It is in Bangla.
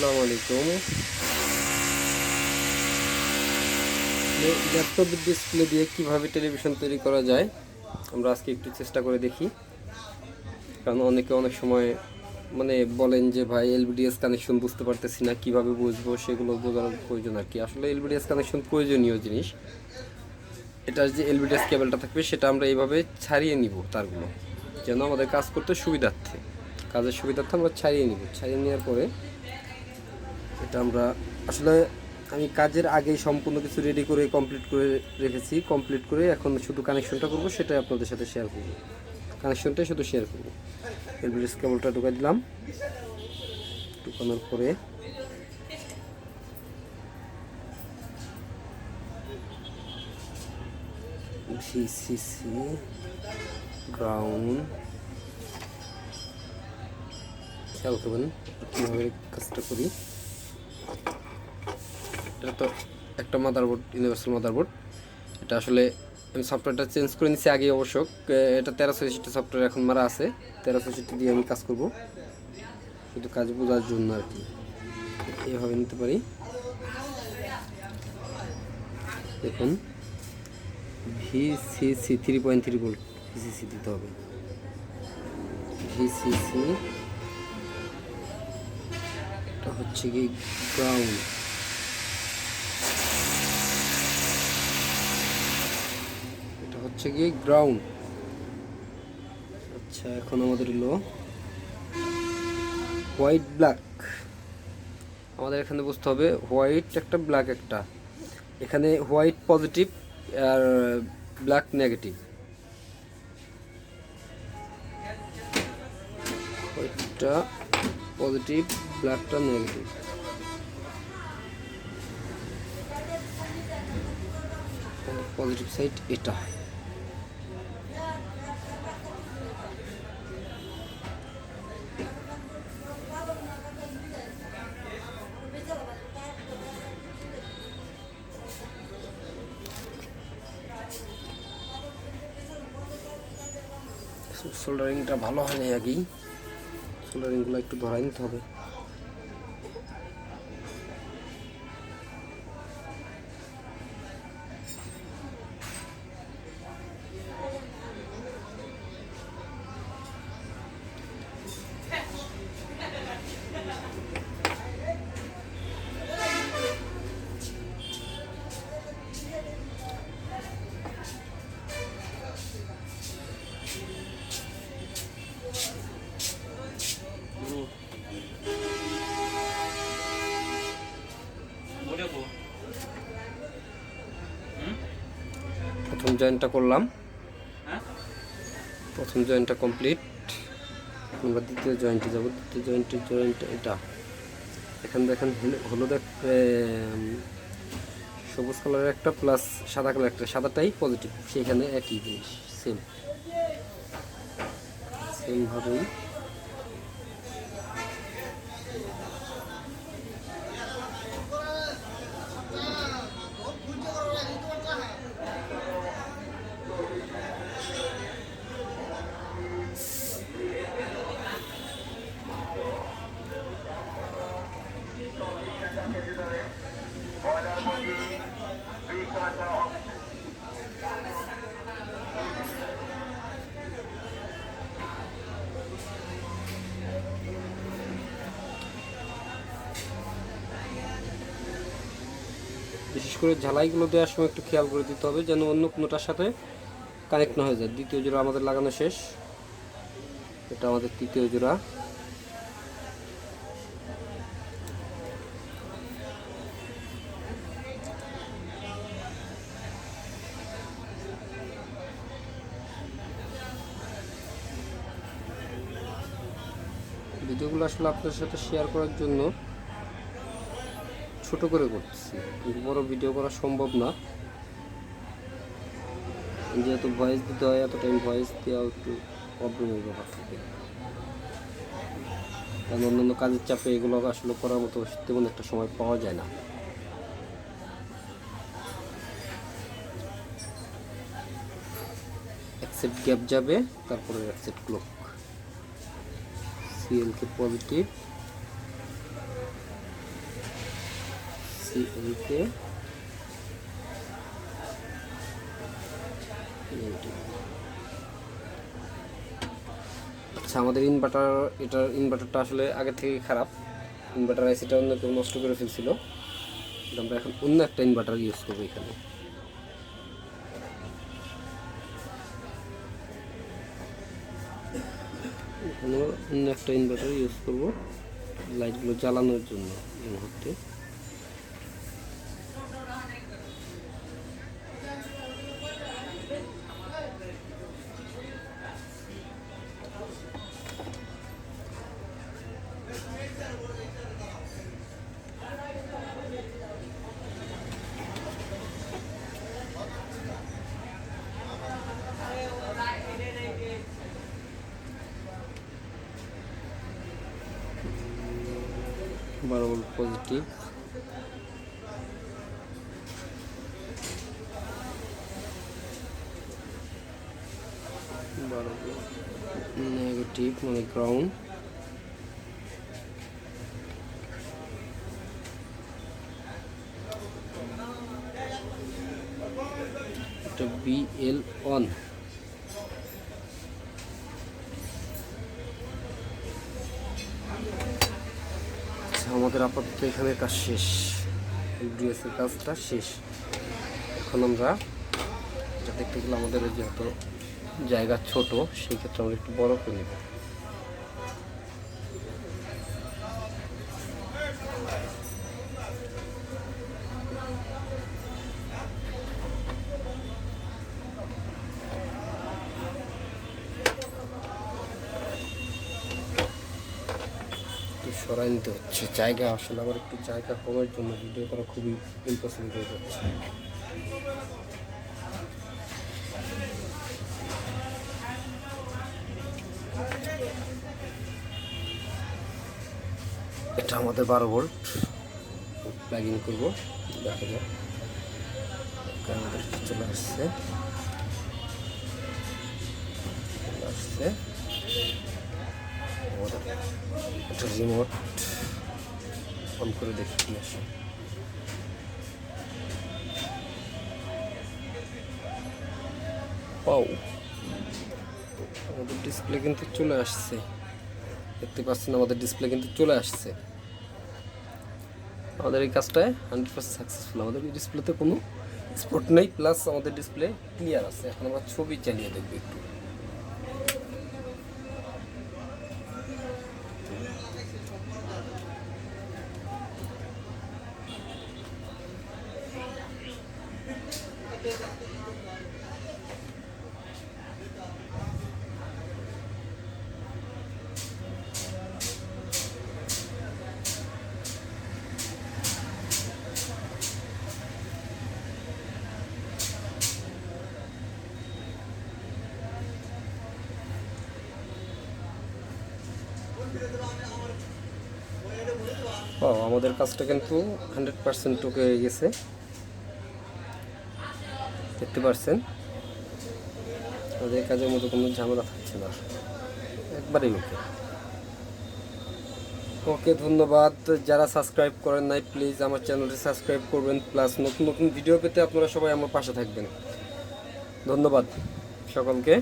আসসালামু আলাইকুম। ল্যাপটপের ডিসপ্লে দিয়ে কিভাবে টেলিভিশন তৈরি করা যায় আমরা আজকে একটু চেষ্টা করে দেখি। কারণ অনেকে অনেক সময় বলেন যে ভাই এলবিডিএস কানেকশন বুঝতে পারতেছি না, কিভাবে বুঝবো, সেগুলো বোঝার প্রয়োজন আর কি। আসলে এলবিডিএস কানেকশন প্রয়োজনীয় জিনিস। এটার যে এলবিডিএস কেবলটা থাকবে সেটা আমরা এইভাবে ছাড়িয়ে নিব, তারগুলো যেন আমাদের কাজ করতে কাজের সুবিধার্থে আমরা ছাড়িয়ে নিব। ছাড়িয়ে নেওয়ার পরে এটা আমরা আসলে আমি কাজের আগেই সম্পূর্ণ কিছু রেডি করে কমপ্লিট করে রেখেছি। কমপ্লিট করে এখন শুধু কানেকশনটা করব, সেটাই আপনাদের সাথে শেয়ার করব। কানেকশনটাই শুধু শেয়ার করব। এলবিডিএস কেবলটা ঢুকাই দিলাম। ঢুকানোর পরে ভিসিসি গ্রাউন্ড, খেয়াল করবেন কীভাবে কাজটা করি। এটা তো একটা মাদারবোর্ড, ইউনিভার্সাল মাদারবোর্ড। এটা আসলে আমি সফটওয়্যারটা চেঞ্জ করে নিচ্ছি আগে অবশ্য। এটা 1360 সফটওয়্যার এখন মারা আছে। 1360 দিয়ে আমি কাজ করব, শুধু কাজ বোঝার জন্য আর কি। এইভাবে নিতে পারি। দেখুন ভিসিসি 3.3 ভোল্ট ভিসিসি দিতে হবে। ভিসিসি এটা হচ্ছে কি গ্রাউন্ড। হচ্ছে গিয়ে গ্রাউন্ড। আচ্ছা, এখন আমাদের হলো হোয়াইট ব্ল্যাক। আমাদের এখানে বুঝতে হবে হোয়াইট একটা, ব্ল্যাক একটা। এখানে হোয়াইট পজিটিভ আর ব্ল্যাক নেগেটিভ। হোয়াইটটা পজিটিভ, ব্ল্যাকটা নেগেটিভ। পজিটিভ সাইড এটা। সোল্ডারিংটা ভালো হয়নি আগেই, সোল্ডারিংগুলো একটু ধরাই নিতে হবে। প্রথম জয়েন্টটা করলাম, প্রথম জয়েন্টটা কমপ্লিট। আমরা দ্বিতীয় জয়েন্টে যাব। দ্বিতীয় জয়েন্ট এটা। এখানে দেখেন হলুদ সবুজ কালারের একটা প্লাস সাদা কালার একটা। সাদাটাই পজিটিভ, সেখানে একই জিনিস সেমভাবেই বিশেষ করে ঝালাইগুলো দেওয়ার সময় একটু খেয়াল করে দিতে হবে যেন অন্য কোনোটার সাথে কানেক্ট না হয়ে যায়। দ্বিতীয় জোড়া আমাদের লাগানো শেষ। এটা আমাদের তৃতীয় জোড়া। ভিডিওগুলো আসলে আপনার সাথে শেয়ার করার জন্য ছোট করে করতেছি, কিন্তু বড় ভিডিও করা সম্ভব না, যেহেতু ভয়েস দিতে হয়। এত টাইম ভয়েস দেওয়া একটু প্রবলেমের ব্যাপার থাকে, কারণ অন্যান্য কাজের চাপে এগুলো আসলে করার মতো তেমন একটা সময় পাওয়া যায় না। অ্যাকসেপ্ট গ্যাপ যাবে, তারপরে accept clock. CLK positive, CLK আচ্ছা, আমাদের ইনভার্টারটা আসলে আগে থেকে খারাপ। ইনভার্টার আইসিটা অন্য কেউ নষ্ট করে ফেলছিল। আমরা এখন অন্য একটা ইনভার্টার ইউজ করবো এখানে। অন্য একটা ইনভার্টার ইউজ করবো লাইটগুলো জ্বালানোর জন্য এই মুহূর্তে। বারোল পজিটিভ, নেগেটিভ মানে গ্রাউন্ড, এটা BL অন। আমাদের আপাতত এখানে কাজ শেষ, LBS এর কাজটা শেষ। এখন আমরা এটা দেখতে গেলে আমাদের যেহেতু জায়গা ছোট, সেই ক্ষেত্রে আমরা একটু বড় করে নেব। সরাই নিতে হচ্ছে জায়গা, আসলে আমার একটু জায়গা কমার জন্য ভিডিও করা খুবই ইম্পসিবল হয়ে যাচ্ছে। এটা আমাদের 12 ভোল্ট প্লাগ ইন করবো, দেখা যাক। আমাদের চলে আসছে এটা রিমোট অন করে দেখি কি আসে। পাও, আমাদের ডিসপ্লে কিন্তু চলে আসছে, দেখতে পাচ্ছেন আমাদের ডিসপ্লে কিন্তু চলে আসছে। আমাদের এই কাজটায় 100% সাকসেসফুল। আমাদের এই ডিসপ্লেতে কোনো স্পট নেই, প্লাস আমাদের ডিসপ্লে ক্লিয়ার আছে। এখন আমরা ছবি চালিয়ে দেখব একটু। ও, আমাদের কাজটা কিন্তু 100% ওকে হয়ে গেছে, দেখতে পাচ্ছেন। আমাদের কাজের মধ্যে কোনো ঝামেলা থাকছে না, একবারেই ওকে। ওকে, ধন্যবাদ। যারা সাবস্ক্রাইব করেন নাই প্লিজ আমার চ্যানেলটি সাবস্ক্রাইব করবেন, প্লাস নতুন নতুন ভিডিও পেতে আপনারা সবাই আমার পাশে থাকবেন। ধন্যবাদ সকলকে।